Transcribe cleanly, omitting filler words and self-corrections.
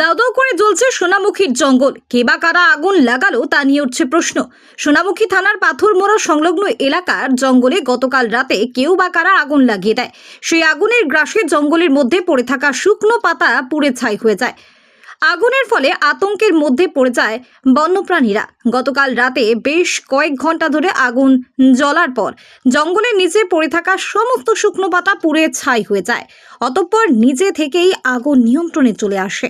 দাউ দাউ করে জ্বলছে সোনামুখীর জঙ্গল। কে বা কারা আগুন লাগালো তা নিয়ে উঠছে প্রশ্ন। সোনামুখী থানার পাথরমোড়া সংলগ্ন এলাকার জঙ্গলে গতকাল রাতে কেউ বা কারা আগুন লাগিয়ে দেয়। সেই আগুনের গ্রাসে জঙ্গলের মধ্যে পড়ে থাকা শুকনো পাতা পুড়ে ছাই হয়ে যায়। আগুনের ফলে আতঙ্কের মধ্যে পড়ে যায় বন্যপ্রাণীরা। গতকাল রাতে বেশ কয়েক ঘন্টা ধরে আগুন জ্বলার পর জঙ্গলের নিচে পড়ে থাকা সমস্ত শুকনো পাতা পুড়ে ছাই হয়ে যায়। অতঃপর নিজে থেকেই আগুন নিয়ন্ত্রণে চলে আসে।